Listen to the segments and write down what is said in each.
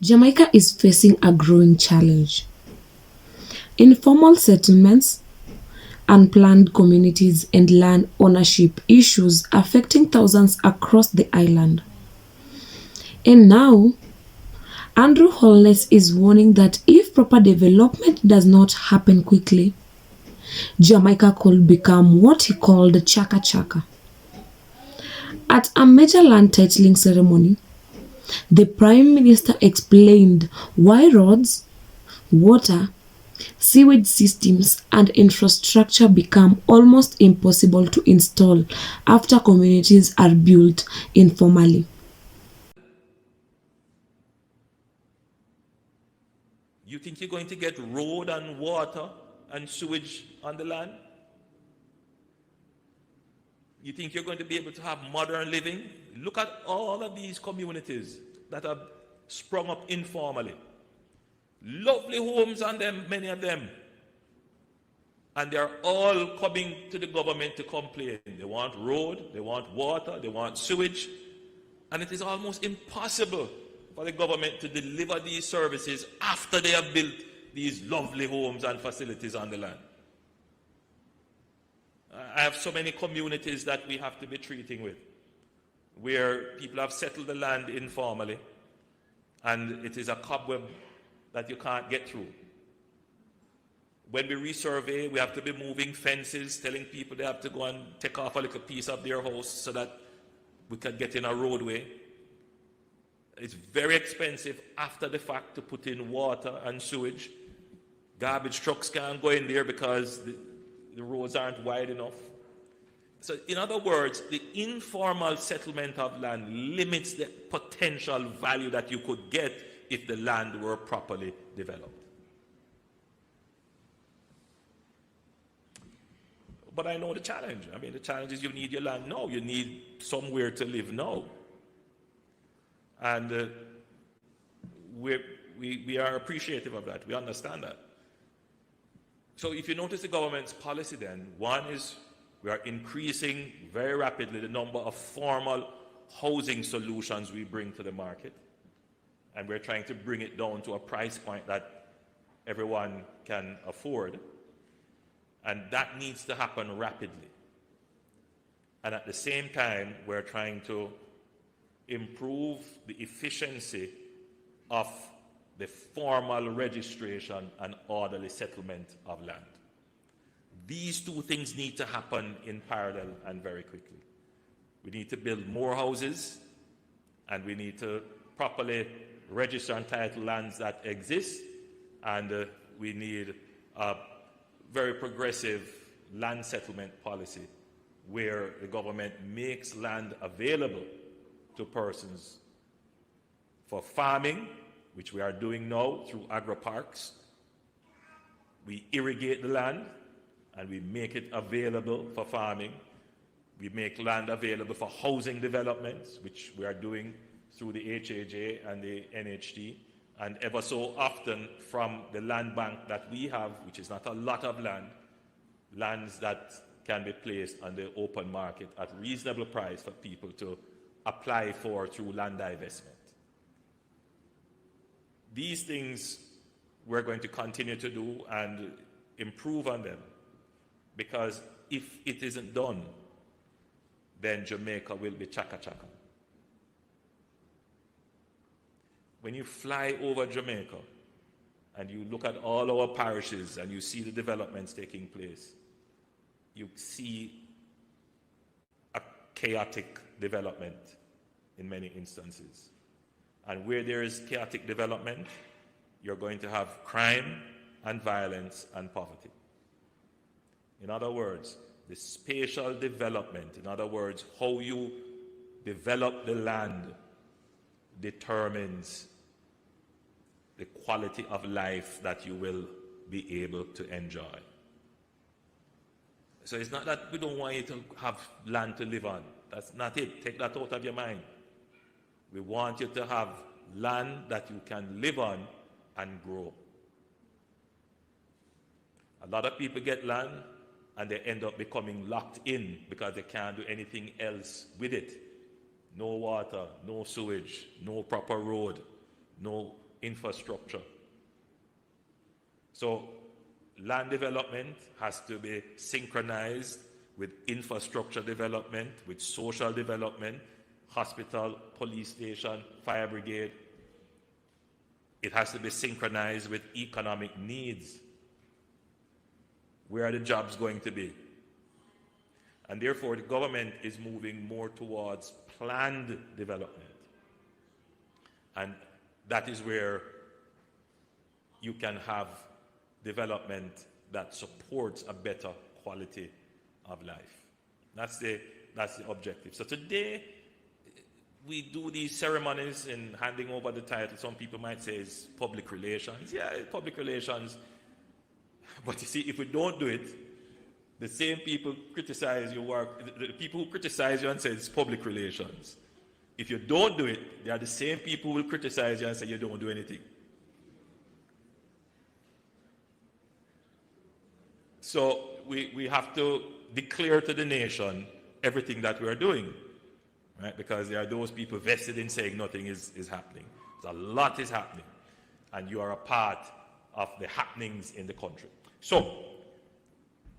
Jamaica is facing a growing challenge. Informal settlements, unplanned communities, and land ownership issues affecting thousands across the island. And now, Andrew Holness is warning that if proper development does not happen quickly, Jamaica could become what he called Chaka Chaka. At a major land titling ceremony, the Prime Minister explained why roads, water, sewage systems, and infrastructure become almost impossible to install after communities are built informally. You think you're going to get road and water and sewage on the land? You think you're going to be able to have modern living? Look at all of these communities that have sprung up informally. Lovely homes on them, many of them. And they're all coming to the government to complain. They want road, they want water, they want sewage. And it is almost impossible for the government to deliver these services after they have built these lovely homes and facilities on the land. I have so many communities that we have to be treating with, where people have settled the land informally, and it is a cobweb that you can't get through. When we resurvey, we have to be moving fences, telling people they have to go and take off a little piece of their house so that we can get in a roadway. It's very expensive after the fact to put in water and sewage. Garbage trucks can't go in there because the roads aren't wide enough. So in other words, the informal settlement of land limits the potential value that you could get if the land were properly developed. But I know the challenge. I mean, the challenge is you need your land now. You need somewhere to live now. And we are appreciative of that. We understand that. So if you notice the government's policy then, one is we are increasing very rapidly the number of formal housing solutions we bring to the market. And we're trying to bring it down to a price point that everyone can afford. And that needs to happen rapidly. And at the same time, we're trying to improve the efficiency of the formal registration and orderly settlement of land. These two things need to happen in parallel and very quickly. We need to build more houses, and we need to properly register and title lands that exist, and we need a very progressive land settlement policy where the government makes land available to persons for farming, which we are doing now through agro-parks. We irrigate the land and we make it available for farming. We make land available for housing developments, which we are doing through the HAJ and the NHT. And ever so often from the land bank that we have, which is not a lot of land, lands that can be placed on the open market at reasonable price for people to apply for through land divestment. These things we're going to continue to do and improve on them, because if it isn't done, then Jamaica will be Chaka Chaka. When you fly over Jamaica and you look at all our parishes and you see the developments taking place, you see a chaotic development in many instances. And where there is chaotic development, you're going to have crime and violence and poverty. In other words, the spatial development, in other words, how you develop the land determines the quality of life that you will be able to enjoy. So it's not that we don't want you to have land to live on. That's not it. Take that out of your mind. We want you to have land that you can live on and grow. A lot of people get land and they end up becoming locked in because they can't do anything else with it. No water, no sewage, no proper road, no infrastructure. So land development has to be synchronized with infrastructure development, with social development, hospital, police station, fire brigade. It has to be synchronized with economic needs. Where are the jobs going to be? And therefore, the government is moving more towards planned development. And that is where you can have development that supports a better quality of life. That's the objective. So today, we do these ceremonies in handing over the title. Some people might say it's public relations. Yeah, it's public relations. But you see, if we don't do it, the same people criticize your work. The people who criticize you and say it's public relations. If you don't do it, they are the same people who will criticize you and say you don't do anything. So we have to declare to the nation everything that we are doing, right? Because there are those people vested in saying nothing is happening. A lot is happening, and you are a part of the happenings in the country. So,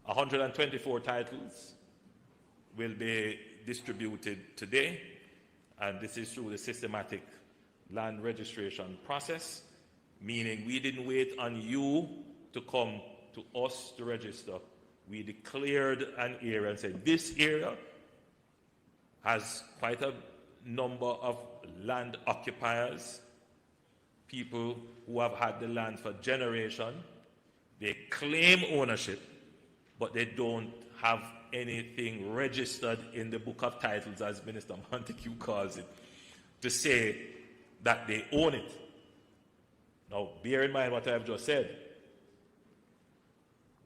124 titles will be distributed today, and this is through the systematic land registration process, meaning we didn't wait on you to come to us to register. We declared an area and said this area has quite a number of land occupiers, people who have had the land for generations. They claim ownership, but they don't have anything registered in the book of titles, as Minister Montague calls it, to say that they own it. Now, bear in mind what I have just said.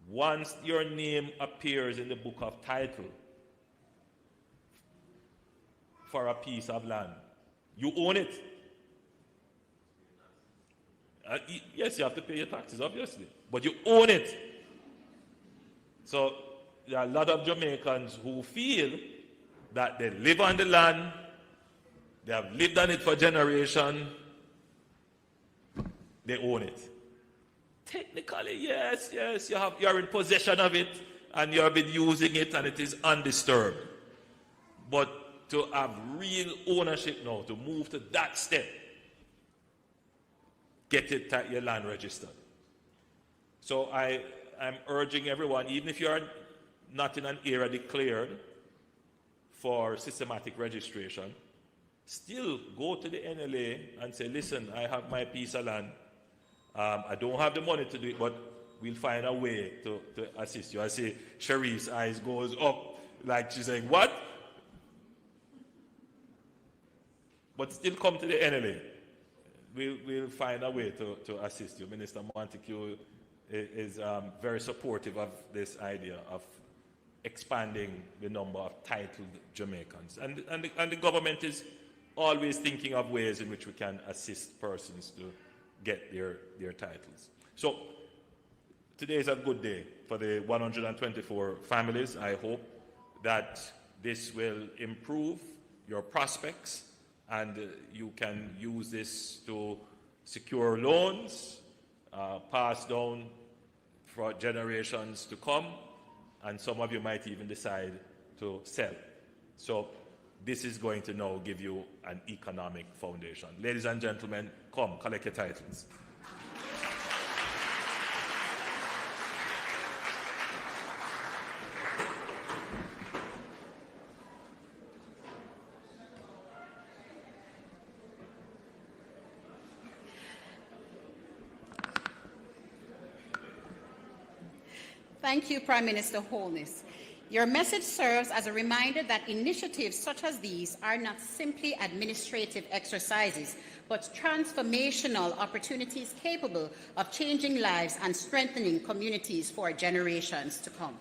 Once your name appears in the book of title for a piece of land, you own it. Yes, you have to pay your taxes, obviously, but you own it. So there are a lot of Jamaicans who feel that they live on the land, they have lived on it for generations, they own it. Technically, yes, you're in possession of it, and you have been using it, and it is undisturbed. But to have real ownership now, to move to that step, get your land registered. So I'm urging everyone, even if you are not in an area declared for systematic registration, still go to the NLA and say, listen, I have my piece of land. I don't have the money to do it, but we'll find a way to assist you. I see Cherie's eyes goes up like she's saying, what? But still come to the NLA. We'll find a way to assist you. Minister Montague is very supportive of this idea of expanding the number of titled Jamaicans. And the government is always thinking of ways in which we can assist persons to get their titles. So today is a good day for the 124 families. I hope that this will improve your prospects, and you can use this to secure loans, pass down for generations to come, and some of you might even decide to sell. So this is going to now give you an economic foundation. Ladies and gentlemen, come, collect your titles. Thank you, Prime Minister Holness. Your message serves as a reminder that initiatives such as these are not simply administrative exercises, but transformational opportunities capable of changing lives and strengthening communities for generations to come.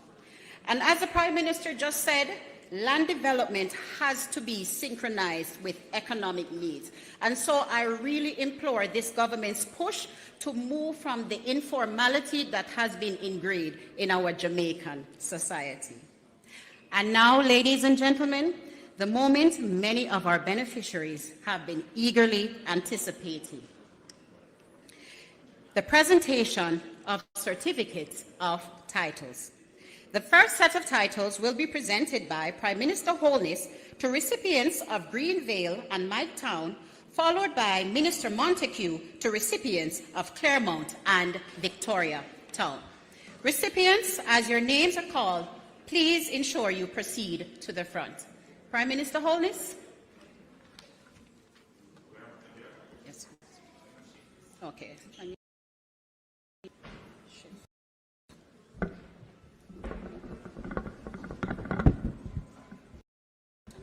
And as the Prime Minister just said, land development has to be synchronized with economic needs. And so I really implore this government's push to move from the informality that has been ingrained in our Jamaican society. And now, ladies and gentlemen, the moment many of our beneficiaries have been eagerly anticipating. the presentation of certificates of titles. The first set of titles will be presented by Prime Minister Holness to recipients of Greenvale and Miketown, followed by Minister Montague to recipients of Claremont and Victoria Town. Recipients, as your names are called, please ensure you proceed to the front. Prime Minister Holness? Yes. Okay. I'm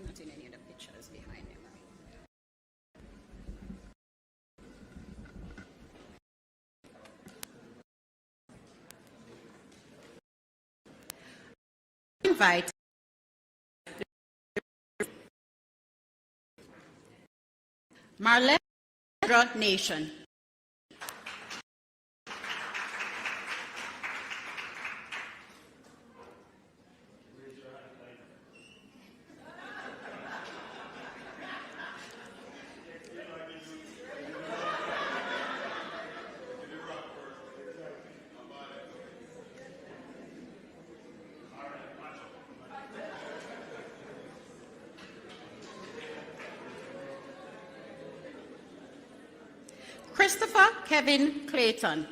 not in any of the pictures behind him. Invite Marlette Nation. Christopher Kevin Clayton.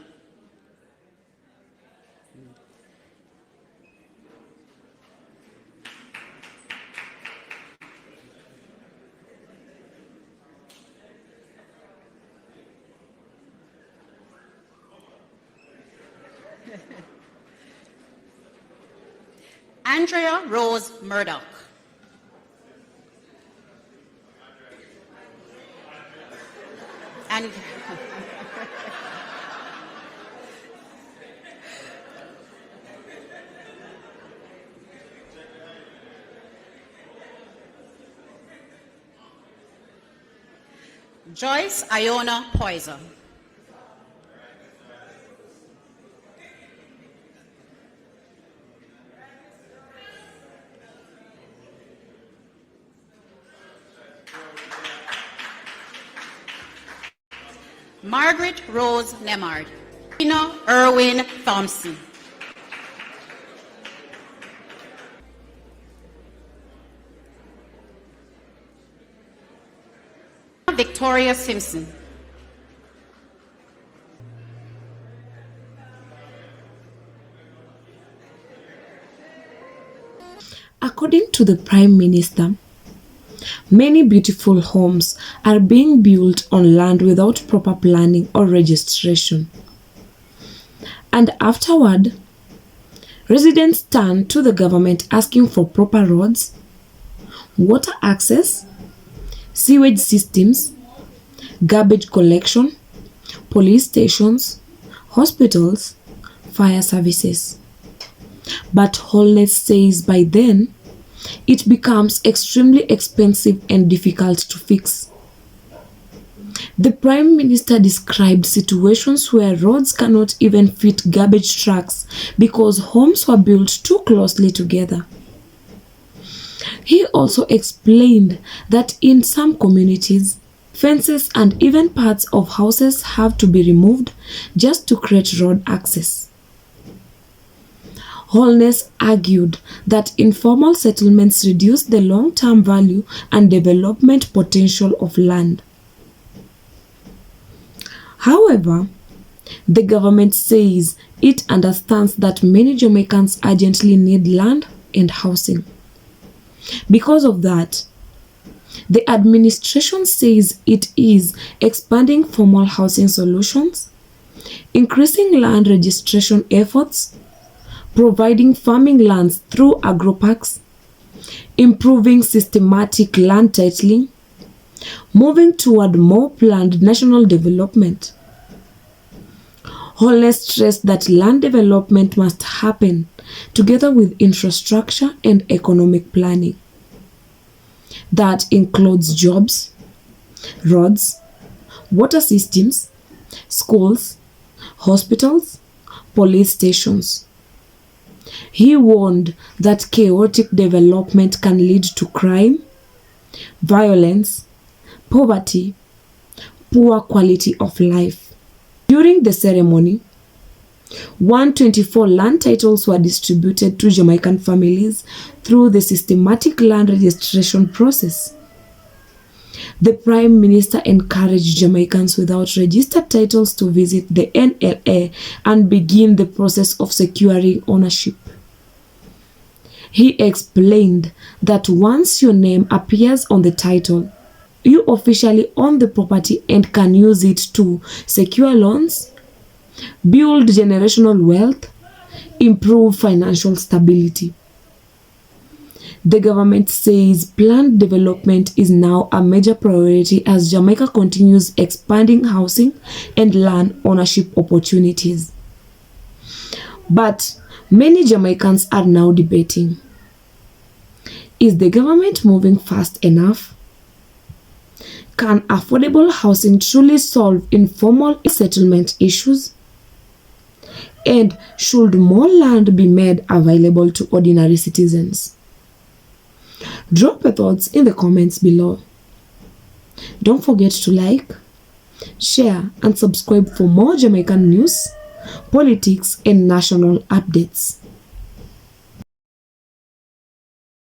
Andrea Rose Murdoch. And Joyce Iona Poison. Margaret Rose Nemard. Tina Irwin Thompson. Victoria Simpson. According to the Prime Minister, many beautiful homes are being built on land without proper planning or registration. And afterward, residents turn to the government asking for proper roads, water access, sewage systems, garbage collection, police stations, hospitals, fire services. But Holness says by then, it becomes extremely expensive and difficult to fix. The Prime Minister described situations where roads cannot even fit garbage trucks because homes were built too closely together. He also explained that in some communities, fences and even parts of houses have to be removed just to create road access. Holness argued that informal settlements reduce the long-term value and development potential of land. However, the government says it understands that many Jamaicans urgently need land and housing. Because of that, the administration says it is expanding formal housing solutions, increasing land registration efforts, providing farming lands through agroparks, improving systematic land titling, moving toward more planned national development. Holness stressed that land development must happen together with infrastructure and economic planning. That includes jobs, roads, water systems, schools, hospitals, police stations. He warned that chaotic development can lead to crime, violence, poverty, poor quality of life. During the ceremony, 124 land titles were distributed to Jamaican families through the systematic land registration process. The Prime Minister encouraged Jamaicans without registered titles to visit the NLA and begin the process of securing ownership. He explained that once your name appears on the title, you officially own the property and can use it to secure loans, build generational wealth, improve financial stability. The government says planned development is now a major priority as Jamaica continues expanding housing and land ownership opportunities. But many Jamaicans are now debating, is the government moving fast enough? Can affordable housing truly solve informal settlement issues? And should more land be made available to ordinary citizens? Drop your thoughts in the comments below. Don't forget to like, share, and subscribe for more Jamaican news, politics, and national updates.